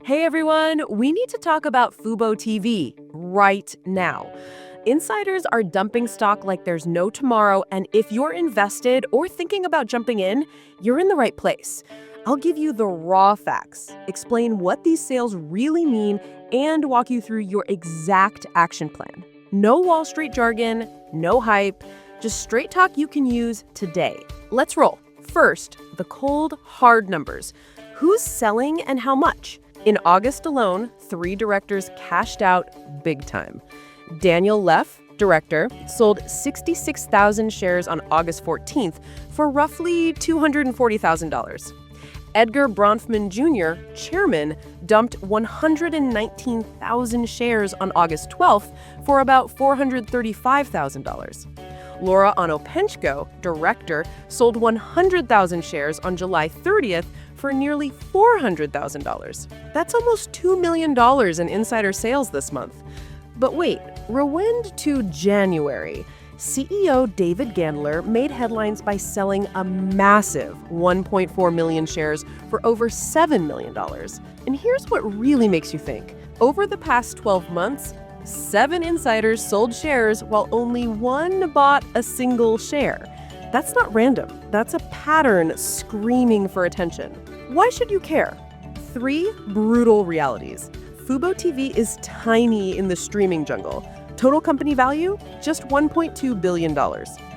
Hey everyone, we need to talk about fuboTV right now. Insiders are dumping stock like there's no tomorrow, and if you're invested or thinking about jumping in, you're in the right place. I'll give you the raw facts, explain what these sales really mean, and walk you through your exact action plan. No Wall Street jargon, no hype, just straight talk you can use today. Let's roll. First, the cold, hard numbers. Who's selling and how much? In August alone, 3 directors cashed out big time. Daniel Leff, director, sold 66,000 shares on August 14th for roughly $240,000. Edgar Bronfman Jr., chairman, dumped 119,000 shares on August 12th for about $435,000. Laura Ono-Penchko, director, sold 100,000 shares on July 30th for nearly $400,000. That's almost $2 million in insider sales this month. But wait, rewind to January. CEO David Gandler made headlines by selling a massive 1.4 million shares for over $7 million. And here's what really makes you think. Over the past 12 months, 7 insiders sold shares while only 1 bought a single share. That's not random. That's a pattern screaming for attention. Why should you care? 3 brutal realities. fuboTV is tiny in the streaming jungle. Total company value? Just $1.2 billion.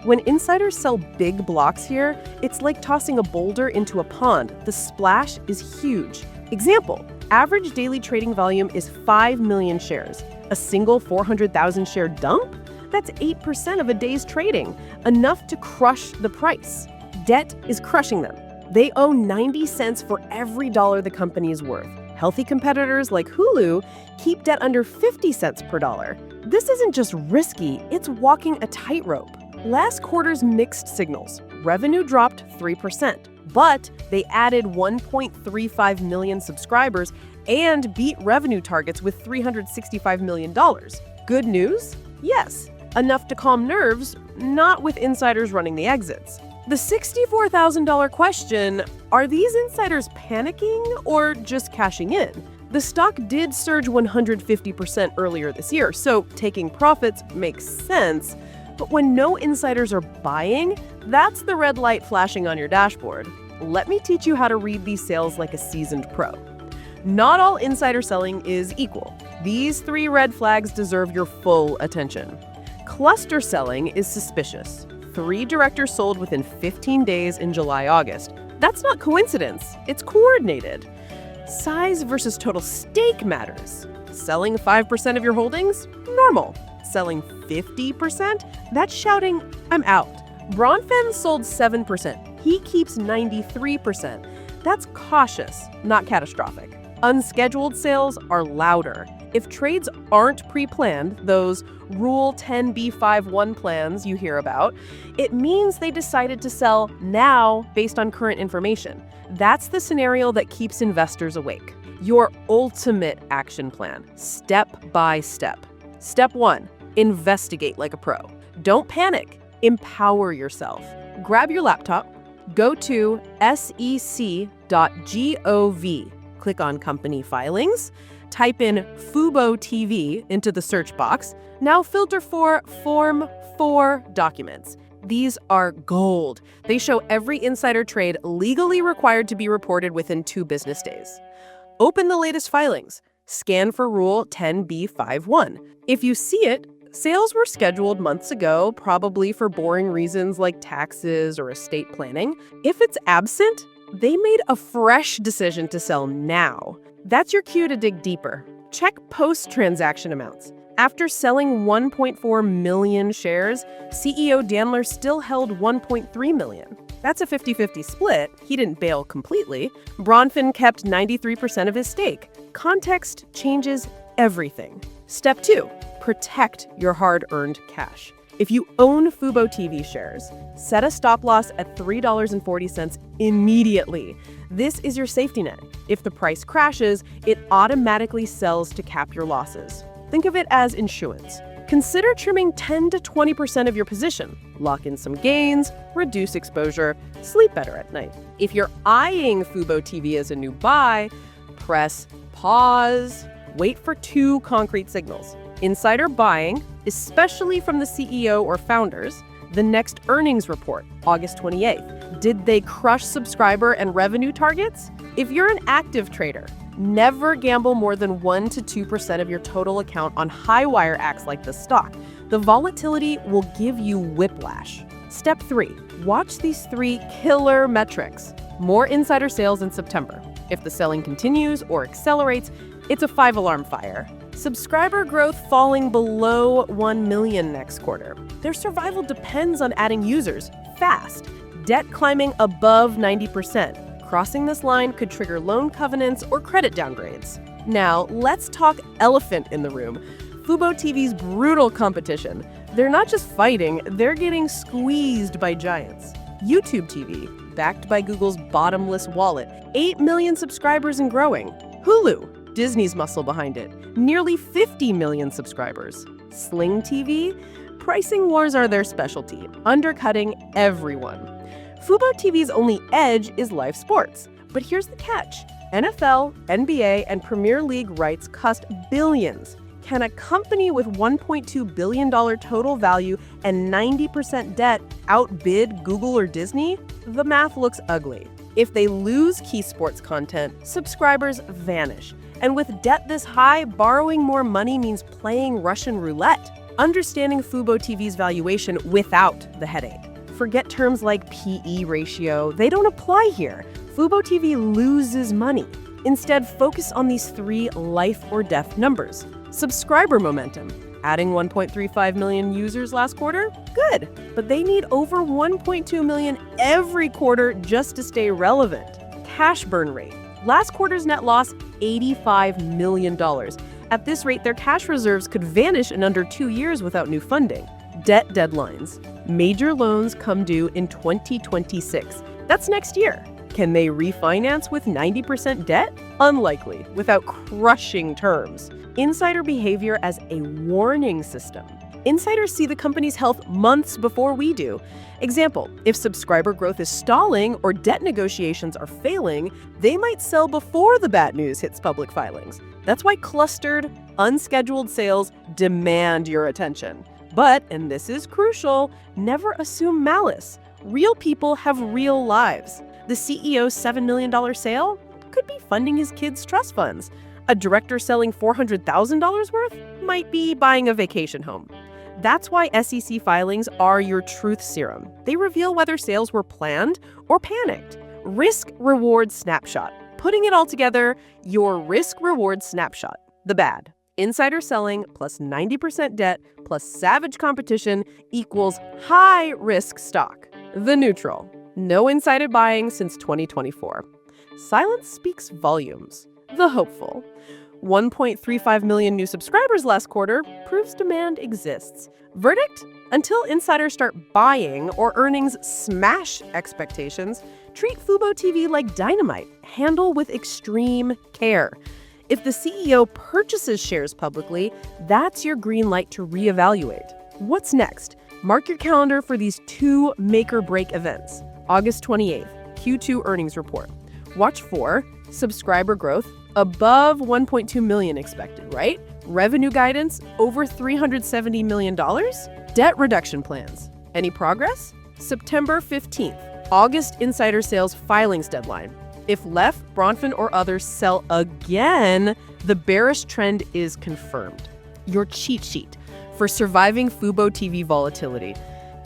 When insiders sell big blocks here, it's like tossing a boulder into a pond. The splash is huge. Example, average daily trading volume is 5 million shares. A single 400,000 share dump? That's 8% of a day's trading, enough to crush the price. Debt is crushing them. They owe 90 cents for every dollar the company is worth. Healthy competitors like Hulu keep debt under 50 cents per dollar. This isn't just risky, it's walking a tightrope. Last quarter's mixed signals. Revenue dropped 3%, but they added 1.35 million subscribers and beat revenue targets with $365 million. Good news? Yes. Enough to calm nerves, not with insiders running the exits. The $64,000 question, are these insiders panicking or just cashing in? The stock did surge 150% earlier this year, so taking profits makes sense. But when no insiders are buying, that's the red light flashing on your dashboard. Let me teach you how to read these sales like a seasoned pro. Not all insider selling is equal. These 3 red flags deserve your full attention. Cluster selling is suspicious. 3 directors sold within 15 days in July-August. That's not coincidence, it's coordinated. Size versus total stake matters. Selling 5% of your holdings? Normal. Selling 50%? That's shouting, I'm out. Bronfen sold 7%. He keeps 93%. That's cautious, not catastrophic. Unscheduled sales are louder. If trades aren't pre-planned, those Rule 10b5-1 plans you hear about, it means they decided to sell now based on current information. That's the scenario that keeps investors awake. Your ultimate action plan, step by step. Step 1, investigate like a pro. Don't panic, empower yourself. Grab your laptop, go to sec.gov. Click on Company Filings, type in fuboTV into the search box. Now filter for Form 4 documents. These are gold. They show every insider trade legally required to be reported within 2 business days. Open the latest filings. Scan for Rule 10b5-1. If you see it, sales were scheduled months ago, probably for boring reasons like taxes or estate planning. If it's absent, they made a fresh decision to sell now. That's your cue to dig deeper. Check post-transaction amounts. After selling 1.4 million shares, CEO Dandler still held 1.3 million. That's a 50-50 split. He didn't bail completely. Bronfen kept 93% of his stake. Context changes everything. Step 2, protect your hard-earned cash. If you own fuboTV shares, set a stop loss at $3.40 immediately. This is your safety net. If the price crashes, it automatically sells to cap your losses. Think of it as insurance. Consider trimming 10 to 20% of your position. Lock in some gains, reduce exposure, sleep better at night. If you're eyeing fuboTV as a new buy, Press pause. Wait for two concrete signals. Insider buying, especially from the CEO or founders. The next earnings report, August 28th. Did they crush subscriber and revenue targets? If you're an active trader, never gamble more than 1 to 2% of your total account on high-wire acts like this stock. The volatility will give you whiplash. Step 3. Watch these 3 killer metrics. More insider sales in September. If the selling continues or accelerates, it's a 5-alarm fire. Subscriber growth falling below 1 million next quarter. Their survival depends on adding users fast. Debt climbing above 90%. Crossing this line could trigger loan covenants or credit downgrades. Now, let's talk elephant in the room. fuboTV's brutal competition. They're not just fighting, they're getting squeezed by giants. YouTube TV, backed by Google's bottomless wallet, 8 million subscribers and growing. Hulu, Disney's muscle behind it, nearly 50 million subscribers. Sling TV, pricing wars are their specialty, undercutting everyone. fuboTV's only edge is live sports. But here's the catch. NFL, NBA, and Premier League rights cost billions. Can a company with $1.2 billion total value and 90% debt outbid Google or Disney? The math looks ugly. If they lose key sports content, subscribers vanish. And with debt this high, borrowing more money means playing Russian roulette. Understanding fuboTV's valuation without the headache. Forget terms like PE ratio. They don't apply here. fuboTV loses money. Instead, focus on these 3 life or death numbers. Subscriber momentum. Adding 1.35 million users last quarter? Good. But they need over 1.2 million every quarter just to stay relevant. Cash burn rate. Last quarter's net loss, $85 million. At this rate, their cash reserves could vanish in under 2 years without new funding. Debt deadlines. Major loans come due in 2026. That's next year. Can they refinance with 90% debt? Unlikely, without crushing terms. Insider behavior as a warning system. Insiders see the company's health months before we do. Example, if subscriber growth is stalling or debt negotiations are failing, they might sell before the bad news hits public filings. That's why clustered, unscheduled sales demand your attention. But, and this is crucial, never assume malice. Real people have real lives. The CEO's $7 million sale could be funding his kids' trust funds. A director selling $400,000 worth might be buying a vacation home. That's why SEC filings are your truth serum. They reveal whether sales were planned or panicked. Risk-reward snapshot. Putting it all together, your risk-reward snapshot. The bad. Insider selling plus 90% debt plus savage competition equals high-risk stock. The neutral. No insider buying since 2024. Silence speaks volumes. The hopeful. 1.35 million new subscribers last quarter proves demand exists. Verdict? Until insiders start buying or earnings smash expectations, treat fuboTV like dynamite. Handle with extreme care. If the CEO purchases shares publicly, that's your green light to reevaluate. What's next? Mark your calendar for these 2 make-or-break events. August 28th, Q2 earnings report. Watch for subscriber growth above 1.2 million expected, right? Revenue guidance over $370 million? Debt reduction plans. Any progress? September 15th, August insider sales filings deadline. If Leff, Bronfman, or others sell again, the bearish trend is confirmed. Your cheat sheet for surviving fuboTV volatility.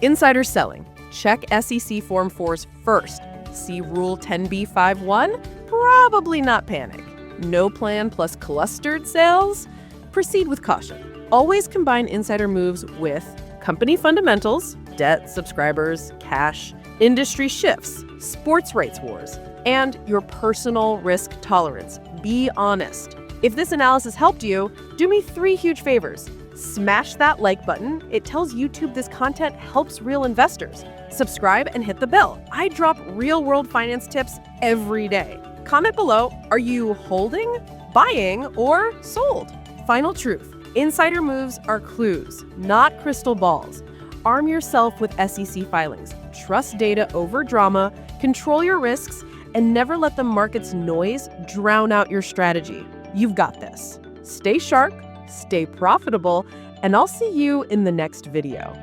Insider selling. Check SEC Form 4s first. See Rule 10b-5-1? Probably not panic. No plan plus clustered sales? Proceed with caution. Always combine insider moves with company fundamentals, debt, subscribers, cash, industry shifts, sports rights wars, and your personal risk tolerance. Be honest. If this analysis helped you, do me 3 huge favors. Smash that like button. It tells YouTube this content helps real investors. Subscribe and hit the bell. I drop real-world finance tips every day. Comment below, are you holding, buying, or sold? Final truth. Insider moves are clues, not crystal balls. Arm yourself with SEC filings. Trust data over drama, control your risks, and never let the market's noise drown out your strategy. You've got this. Stay sharp, stay profitable, and I'll see you in the next video.